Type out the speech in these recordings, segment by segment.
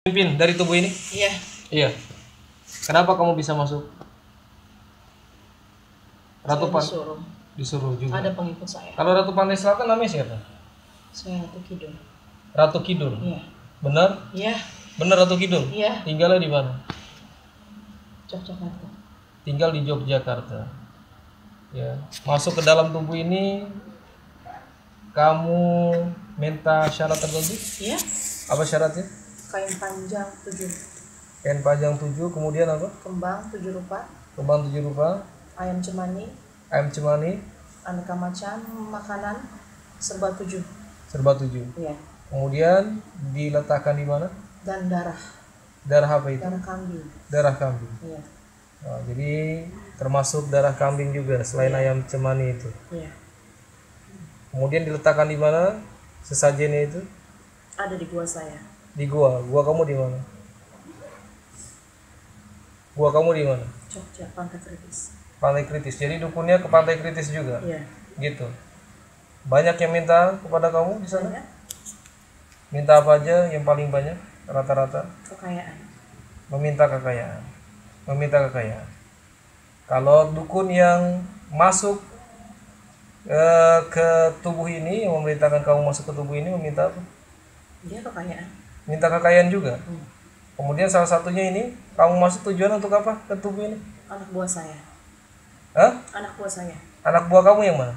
Pimpin dari tubuh ini? Iya. Iya. Kenapa kamu bisa masuk? Ratu disuruh juga. Ada pengikut saya. Kalau Ratu Pantai Selatan namanya siapa? Saya Ratu Kidul. Ratu Kidul. Iya. Benar? Iya. Benar Ratu Kidul? Iya. Tinggalnya di mana? Yogyakarta. Tinggal di Yogyakarta. Ya. Masuk ke dalam tubuh ini kamu minta syarat tertentu? Iya. Apa syaratnya? Kain panjang 7. Kain panjang 7, kemudian apa? Kembang 7 rupa. Kembang 7 rupa. Ayam cemani. Ayam cemani. Aneka macam makanan serba 7. Serba 7. Iya. Kemudian diletakkan di mana? Dan darah. Darah apa itu? Darah kambing. Darah kambing. Iya. Oh, jadi termasuk darah kambing juga selain ayam cemani itu. Iya. Kemudian diletakkan di mana sesajennya itu? Ada di gua saya. Di gua. Gua kamu di mana? Gua kamu di mana? Jogja, Pantai Kritis. Pantai Kritis. Jadi dukunnya ke Pantai Kritis juga. Iya. Gitu. Banyak yang minta kepada kamu di sana? Banyak. Minta apa aja yang paling banyak rata-rata? Kekayaan. Meminta kekayaan. Meminta kekayaan. Kalau dukun yang masuk ke tubuh ini, yang memerintahkan kamu masuk ke tubuh ini, meminta apa? Dia kekayaan. Minta kekayaan juga. Hmm. Kemudian salah satunya ini, kamu masuk tujuan untuk apa ke tubuh ini? Anak buah saya. Hah? Anak buah saya. Anak buah kamu yang mana?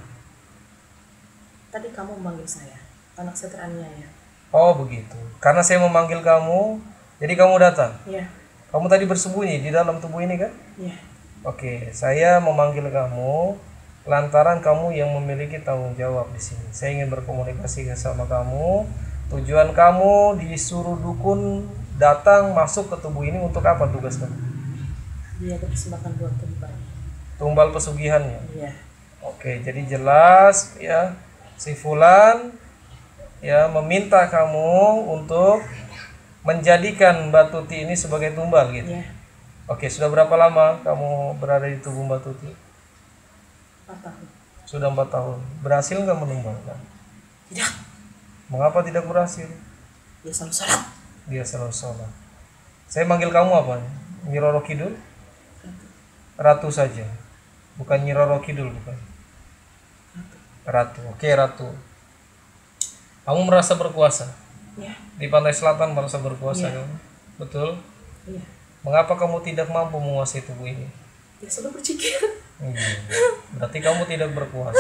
Tadi kamu memanggil saya. Anak saya teraniaya. Oh begitu. Karena saya memanggil kamu, jadi kamu datang. Iya. Kamu tadi bersembunyi di dalam tubuh ini kan? Iya. Oke, saya memanggil kamu lantaran kamu yang memiliki tanggung jawab di sini. Saya ingin berkomunikasi sama kamu. Tujuan kamu disuruh dukun datang masuk ke tubuh ini untuk apa tugas kamu? Dia persembahkan buat tumbal. Tumbal pesugihannya. Iya. Oke, jadi jelas ya, si Fulan ya meminta kamu untuk menjadikan Mbak Tuti ini sebagai tumbal gitu. Iya. Oke, sudah berapa lama kamu berada di tubuh Mbak Tuti? 4 tahun. Sudah 4 tahun. Berhasil nggak menumbalkan? Tidak. Mengapa tidak berhasil? Dia selalu sholat. Dia selalu sholat. Saya manggil kamu apa? Nyi Roro Kidul? Ratu saja. Bukan Nyi Roro Kidul, bukan. Ratu. Oke, Ratu. Kamu merasa berkuasa? Iya. Di Pantai Selatan merasa berkuasa Iya. kamu? Betul? Iya. Mengapa kamu tidak mampu menguasai tubuh ini? Dia selalu berpikir. Iya. Berarti kamu tidak berkuasa.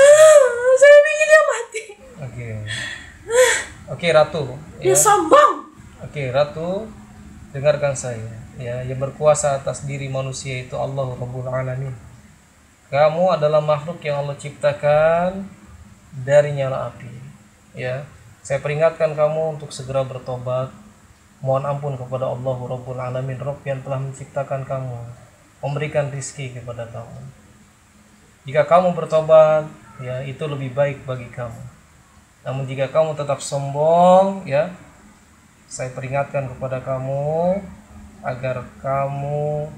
Saya ingin dia mati. Oke. Oke, Ratu. Dia Ya. sombong. Oke, Ratu, dengarkan saya. Ya, yang berkuasa atas diri manusia itu Allah Rabbul Alamin. Kamu adalah makhluk yang Allah ciptakan dari nyala api. Ya, saya peringatkan kamu untuk segera bertobat. Mohon ampun kepada Allah Rabbul Alamin, Rabb yang telah menciptakan kamu, memberikan rizki kepada kamu. Jika kamu bertobat, ya itu lebih baik bagi kamu. Namun jika kamu tetap sombong, ya, saya peringatkan kepada kamu agar kamu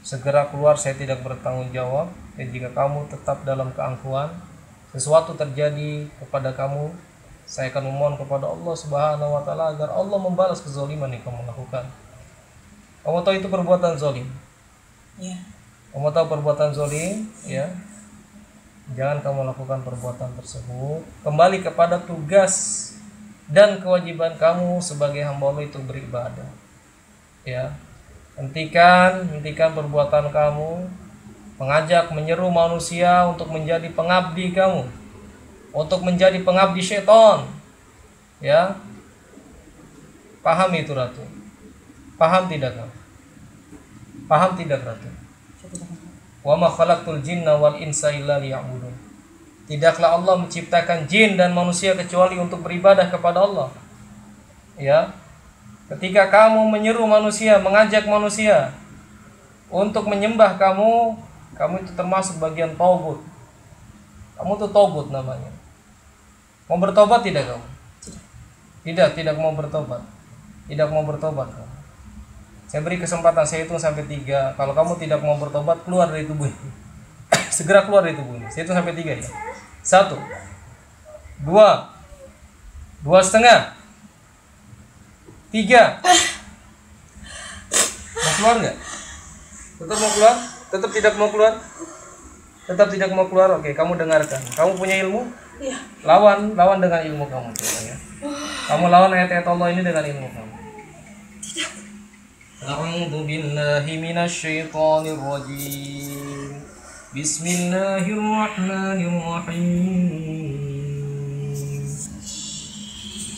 segera keluar. Saya tidak bertanggung jawab. Dan jika kamu tetap dalam keangkuhan, sesuatu terjadi kepada kamu, saya akan memohon kepada Allah Subhanahu wa taala agar Allah membalas kezaliman yang kamu lakukan. Kamu tahu itu perbuatan zalim. Iya. Kamu tahu perbuatan zalim, ya. Jangan kamu lakukan perbuatan tersebut. Kembali kepada tugas dan kewajiban kamu sebagai hamba Allah itu beribadah. Ya. Hentikan perbuatan kamu mengajak menyeru manusia untuk menjadi pengabdi kamu, untuk menjadi pengabdi syaitan. Ya. Paham itu, Ratu? Paham tidak kamu? Paham tidak, Ratu? Wa ma khalaqtul jinna wal insa illa liya'budun. Tidaklah Allah menciptakan jin dan manusia kecuali untuk beribadah kepada Allah. Ya. Ketika kamu menyeru manusia, mengajak manusia untuk menyembah kamu itu termasuk bagian taubat. Kamu itu taubat namanya. Mau bertobat tidak kamu? Tidak mau bertobat. Tidak mau bertobat kamu. Saya beri kesempatan, saya hitung sampai 3. Kalau kamu tidak mau bertobat, keluar dari tubuh ini. Segera keluar dari tubuh ini. Saya hitung sampai 3 ya. 1, 2, 2,5, 3, Mau keluar nggak? Tetap mau keluar? Tetap tidak mau keluar? Tetap tidak mau keluar. Oke, kamu dengarkan. Kamu punya ilmu? Iya. Lawan dengan ilmu kamu coba ya. Kamu lawan ayat-ayat Allah ini dengan ilmu kamu. A'udzu billahi minasyaitonir rajim. Bismillahirrahmanirrahim.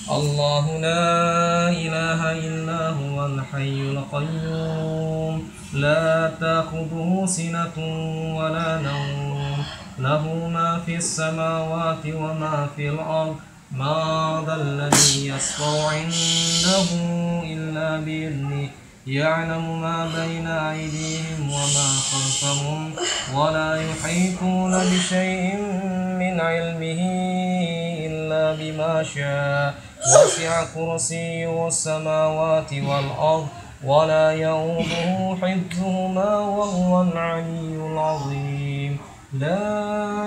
Allahu la ilaha illa huwal hayyul qayyum la ta'khudhuhu sinatun wa la nawm lahu ma fis samawati wa ma fil ardh ma dhalladhi yashfa'u 'indahu illa bi'idhnihi يعلم ما بين أيديهم وما خلفهم ولا يحيطون بشيء من علمه إلا بما شاء وسع كرسيه السماوات والأرض ولا يؤوده حفظهما وهو العلي العظيم لا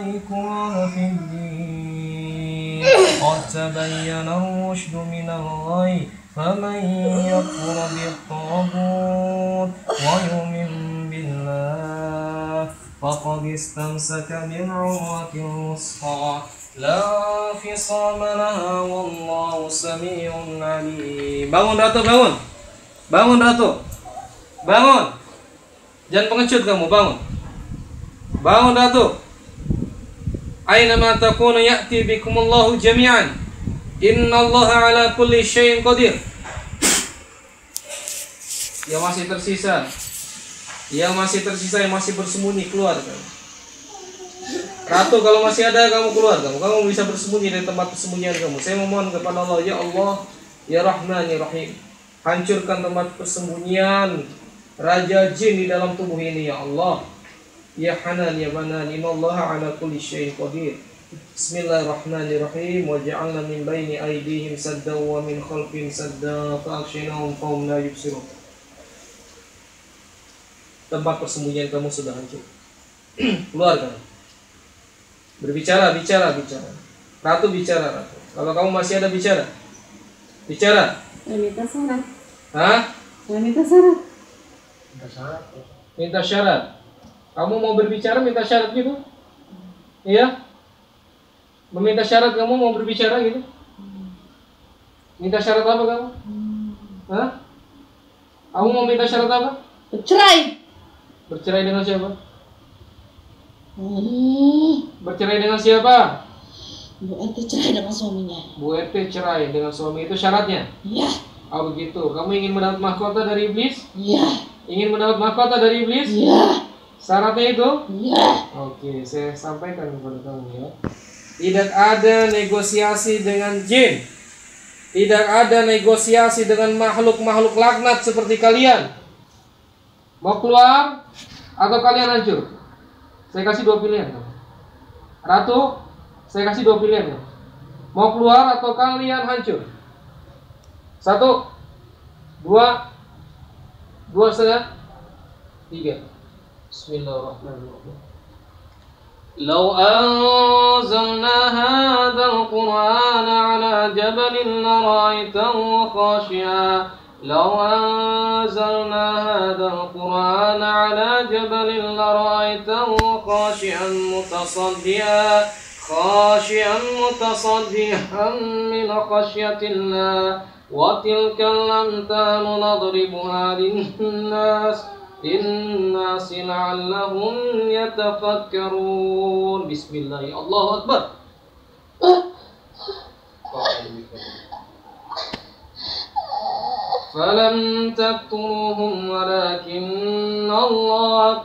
إكراه في الدين قد تبين الرشد من الغي فمن يكفر بالطاغوت ويؤمن بالله فقد استمسك بالعروة الوثقى لا انفصام لها والله سميع عليم. Bangun Ratu, bangun. Bangun Ratu. Bangun. Jangan pengecut kamu, bangun. Bangun Ratu. Aina ma takunu ya'ti bikumullahu jami'an. Innallaha ala kulli syai'in qadir. Yang masih tersisa, yang masih bersembunyi, keluar kamu. Ratu, kalau masih ada kamu keluar, kamu bisa bersembunyi dari tempat persembunyian kamu. Saya memohon kepada Allah, ya Allah, ya Rahman, ya Rahim, hancurkan tempat persembunyian raja jin di dalam tubuh ini, ya Allah. Ya Hanan, ya Manan, innallaha ala kulli syai'in qadir. Bismillahirrahmanirrahim. Wa ja'alna min baini aydihim sadda wa min khalfihim sadda fa aghshaynahum fahum la yubsirun. Tempat persembunyian kamu sudah hancur. Keluar kamu. Berbicara. Ratu bicara, Ratu. Kalau kamu masih ada bicara. Saya minta syarat. Hah? Saya minta syarat. Minta syarat. Kamu mau berbicara minta syarat gitu? Iya? Meminta syarat kamu mau berbicara gitu? Minta syarat apa kamu? Hah? Kamu mau minta syarat apa? Bercerai. Bercerai dengan siapa? Bercerai dengan siapa? Bu RT cerai dengan suaminya. Bu RT cerai dengan suami, itu syaratnya? Iya. Oh begitu. Kamu ingin mendapat mahkota dari iblis? Iya. Ingin mendapat mahkota dari iblis? Iya. Syaratnya itu? Iya. Oke, saya sampaikan kepada kamu ya. Tidak ada negosiasi dengan jin. Tidak ada negosiasi dengan makhluk-makhluk laknat seperti kalian. Mau keluar atau kalian hancur? Saya kasih dua pilihan. Ratu, saya kasih dua pilihan. Mau keluar atau kalian hancur? 1, 2, 2,5, 3. Bismillahirrahmanirrahim. لو أنزلنا هذا القرآن على جبل لرأيته خاشعا لو أنزلنا هذا القرآن على جبل لرأيته خاشعا متصدعا من خشية الله وتلك الأمثال نضربها للناس لعلهم يتفكرون. Bismillah. Allahu Akbar. فلم تقتلوهم ولكن الله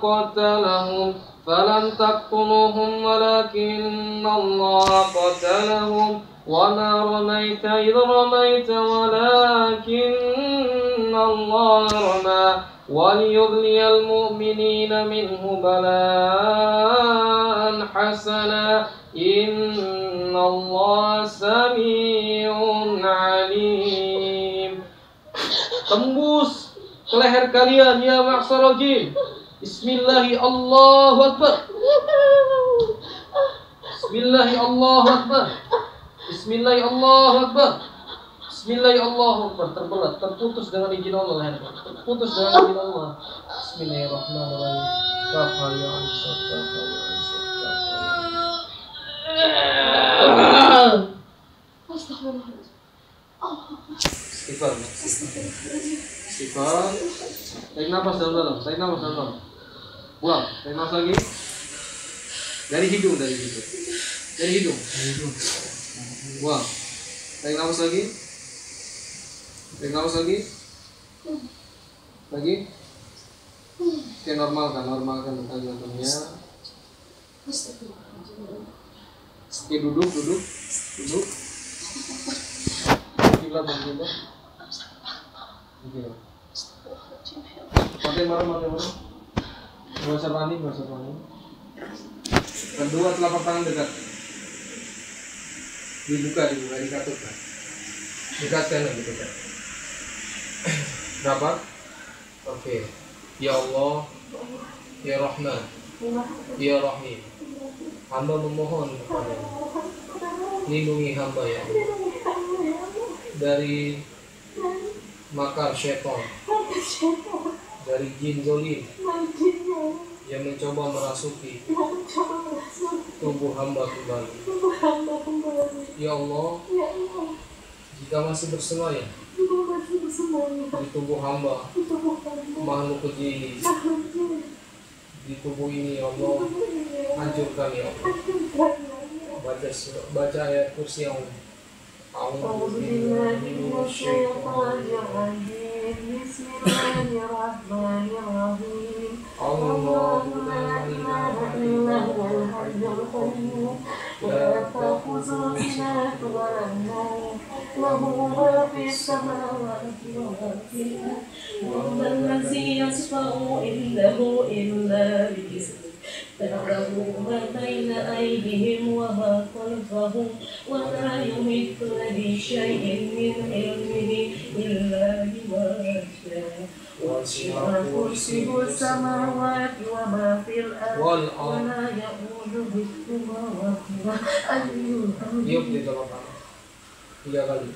قتلهم وما رميت إذ رميت ولكن الله رمى وليبلي المؤمنين منه بلاء حسنا إن الله سميع عليم. Tembus ke leher kalian ya ma'syarul jin. Bismillahi Allahu Akbar. Bismillahi Allahu Akbar. Bismillahi Allahu Akbar. Bismillahirrahmanirrahim. Terbelah, terputus dengan izin Allah leher. Terputus dengan izin Allah. Bismillahirrahmanirrahim. Kafa ya Aisyah, kafa ya Aisyah, kafa ya Aisyah. Istighfar. Istighfar. Tarik nafas dalam-dalam. Tarik nafas dalam-dalam. Buang. Tarik nafas lagi. Dari hidung, dari hidung. Dari hidung. Buang. Tarik nafas lagi. Tarik nafas lagi. Lagi. Oke, normalkan jantungnya. Oke, duduk. Kiblat. Oke. Mati marah. Gak usah panik. Kedua telapak tangan dekat. Dibuka, dikatutkan. Dekatkan lagi dekat. Dapat? Oke. Ya Allah, Ya Rahman, Ya Rahim. Hamba memohon kepadamu, lindungi hamba ya Allah dari makar syaitan, dari jin zolim yang mencoba merasuki tubuh hamba kembali. Ya Allah, jika masih bersemayam di tubuh hamba makhluk keji di tubuh ini, ya Allah, hancurkan ya Allah. Baca ayat kursi yang Bismillahirrahmanirrahim. Allahu la ilaha illallahul hayyul qayyum la ta'khudhuhu sinatun wa la nawm lahu ma fis samawati wa ma fil ardi wa man ladzi yashfa'u indahu illa bi'idznihi ta'lamu ma baina aydihim wa ma khalfahum wa la yuhituna bi syai'in min ilmihi illa bima syaa. وَسِعَ كُرْسِيُّهُ السَّمَاوَاتِ وَمَا فِي الْأَرْضِ وَلَا يَئُودُهُ حِفْظُهُمَا وَهُوَ الْعَلِيُّ الْعَظِيمُ. Tiup di telapak tangan 3 kali.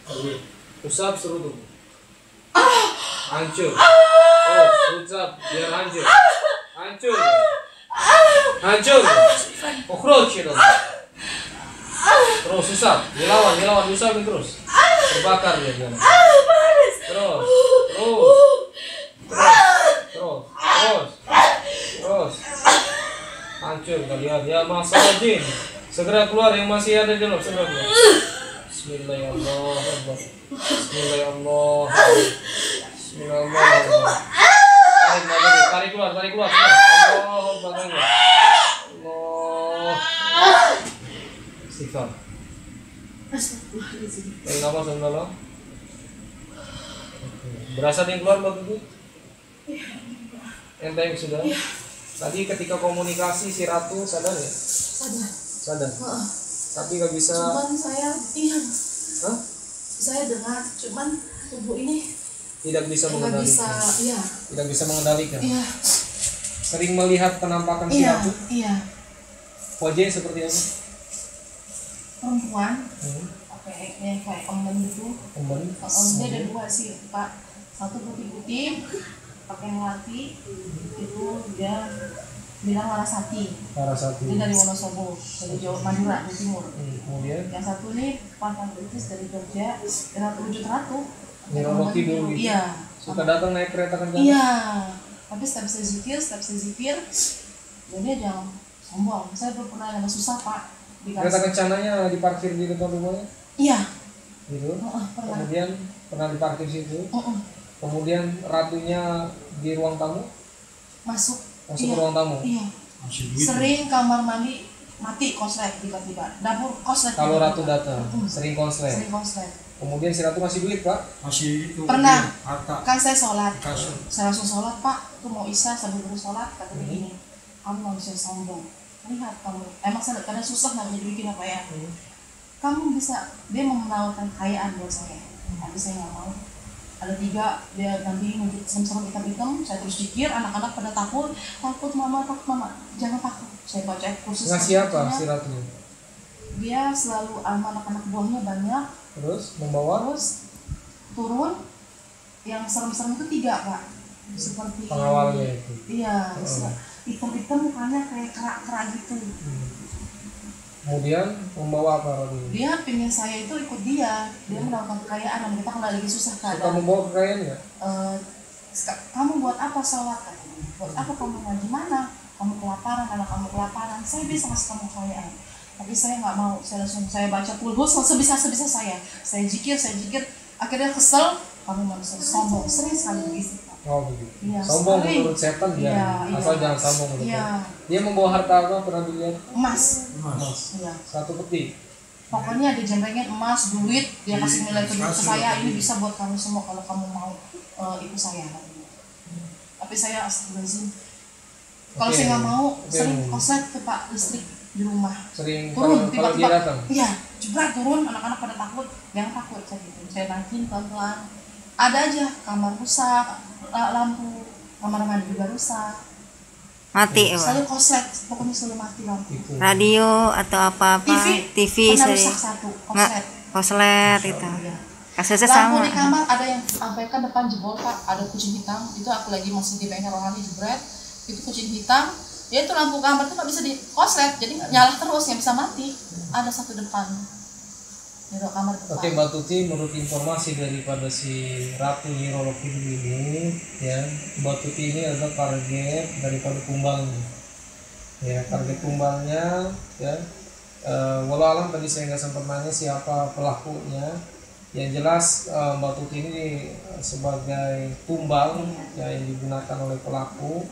Lagi. Usap seluruh tubuh. Hancur. Usap biar hancur. Hancur. Ukhruj ya Allah. Terus usap, dilawan, usap terus. Terbakar dia. Terus. Hancur kalian ya masalah jin. Segera keluar yang masih ada di dalam, segera keluar. Bismillahirrahmanirrahim. Tarik keluar. Allah. Istighfar. Tarik nafas dalam. Berasa yang keluar waktu itu? Enteng sudah? Tadi ketika komunikasi si Ratu sadar ya? Sadar. Tapi gak bisa. Cuman saya Hah? Saya dengar, cuman tubuh ini tidak bisa mengendalikan. Tidak bisa mengendalikan. Iya. Sering melihat penampakan si Ratu? Iya. Wajahnya seperti apa? Perempuan. Yang kayak omben gitu. Dia ada 2 sih, Pak. Satu putih-putih, pakai melati, itu dia bilang Larasati. Dia dari Wonosobo, dari Jawa Madura, di timur. Kemudian yang satu nih Pantang British dari Jogja, wujud ratu. Nyerobok tidur gitu. Iya. Suka datang naik kereta kencana. Iya. Tapi setiap saya zikir, dan dia jangan sombong. Saya belum pernah ada susah, Pak. Kereta kencananya diparkir di depan rumahnya? Iya. Gitu. Pernah. Kemudian pernah diparkir situ. Kemudian ratunya di ruang tamu? Masuk ke ruang tamu? Iya. Sering kamar mandi mati konslet tiba-tiba. Dapur konslet. Kalau ratu datang, sering konslet. Kemudian si ratu ngasih duit, Pak? Masih itu. Pernah. Harta. Kan saya sholat. Kasur. Saya langsung sholat, Pak. Itu mau isya sambil bersolat kata begini. Kamu manusia sombong. Lihat kamu. Emang saya kadang susah nggak bikin apa ya. Kamu bisa, dia mau menawarkan kekayaan buat saya. Tapi saya nggak mau. Ada 3, dia nanti nunjuk sama-sama hitam-hitam. Saya terus pikir, anak-anak pada takut mama. Jangan takut. Saya baca kursus. Ngasih apa si ratu? Dia selalu anak-anak buahnya banyak. Terus membawa Terus turun, yang serem-serem itu 3 Pak, seperti pengawalnya itu. iya, hitam-hitam mukanya kayak kerak-kerak gitu. Kemudian membawa apa lagi? Dia pengen saya itu ikut dia melakukan kekayaan, dan kita kalau lagi susah Suka keadaan. membawa kekayaan nggak? Kamu buat apa sholat? Katanya. Buat apa kamu ngaji? Mana? Kamu kelaparan, anak kamu kelaparan. Saya bisa ngasih kamu kekayaan, tapi saya nggak mau. Saya langsung baca kulhus sebisa saya. Saya jikir. Akhirnya kesel. Kamu manusia sombong. Sering sekali begitu. Oh begitu. Iya, Sombong sekali. menurut setan dia. Iya, Asal iya. jangan sombong menurut Iya. dia. Dia membawa harta apa pernah dilihat? Emas. Emas. Iya. 1 peti. Pokoknya dia jembrengin emas, duit, dia kasih nilai ke saya, ini bisa buat kamu semua kalau kamu mau ikut saya. Tapi saya astagfirullahaladzim. Kalau Oke. saya nggak mau, Oke. sering koslet ke Pak listrik di rumah. Sering Turun, kalau dia datang. Iya, jebret turun, anak-anak pada takut. Jangan takut, saya gitu. Saya naikin pelan-pelan. Ada aja, kamar rusak, lampu, kamar mandi juga rusak. Mati ya, Selalu koslet, pokoknya selalu mati lampu. Itu. radio atau apa-apa, TV pernah sering rusak 1, koslet. koslet itu. Iya. Kasusnya Lampu sama. di kamar ada yang abaikan depan jebol Pak, ada kucing hitam. Itu aku lagi masih di bengkel rohani jebret. Itu kucing hitam. Ya itu lampu kamar tuh nggak bisa di koslet, jadi nyala terus, nggak bisa mati. Ada 1 depan. Di kamar depan. Oke Mbak Tuti, menurut informasi daripada si Ratu Nyiroro Kidul ini, ya Mbak Tuti ini adalah target daripada tumbalnya. Ya target tumbalnya, ya. Walau alam tadi saya nggak sempat nanya siapa pelakunya. Yang jelas Mbak Tuti ini sebagai tumbal ya, yang digunakan oleh pelaku.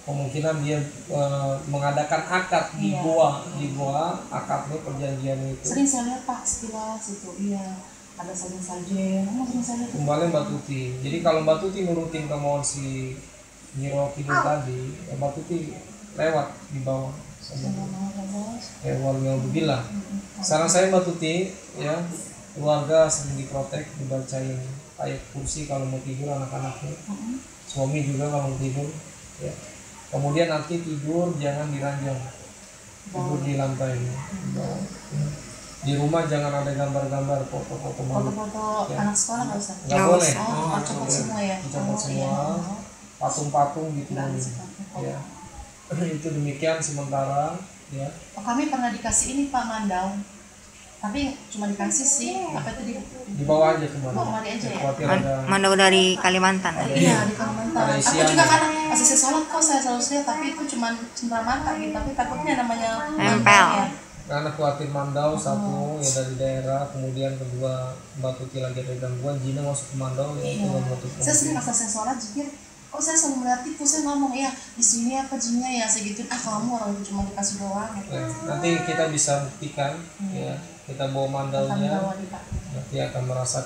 Kemungkinan dia mengadakan akad di Iya. goa akadnya perjanjiannya itu. Sering saya lihat Pak sekilas itu, iya. Ada saja, kamu sering saya lihat. Kembali Mbak Tuti. Jadi kalau Mbak Tuti nurutin kemauan si Nyiro Kidul tadi, Mbak Tuti lewat di bawah sama ya waliyahudzubillah. Saran saya Mbak Tuti, ya keluarga sering diprotek, dibacain ayat kursi kalau mau tidur anak-anaknya, suami juga kalau mau tidur, ya. Kemudian nanti tidur jangan di ranjang, tidur di lantai. Di rumah jangan ada gambar-gambar, foto-foto malu. Foto-foto Ya. anak sekolah nggak usah. Nggak boleh. Oh, copot semua ya. Dicopot Oh, semua, iya. patung-patung gitu. Nggak suka. Ya. Itu demikian sementara, ya. Oh, kami pernah dikasih ini Pak mandau, tapi cuma dikasih sih apa itu Di bawah aja kemana? Bawa kemari aja ya? Khawatir ada. Mandau dari Kalimantan. iya di Kalimantan. Ada Aku isian. juga kan asisten sholat kok saya selalu lihat, tapi itu cuma cendera mata gitu, tapi takutnya namanya Nempel. mandau ya. Karena khawatir mandau satu ya dari daerah, kemudian kedua Mbak Tuti lagi ada gangguan, Jina masuk ke mandau ya itu Iya. Mbak Tuti. Saya sering asisten sholat jikir, kok saya selalu melihat itu, saya ngomong ya di sini apa jinnya ya segitu, kamu orang itu cuma dikasih doang gitu. Ya, nanti kita bisa buktikan, ya kita bawa Akan mandaunya, bawa di Pak. nanti akan merasakan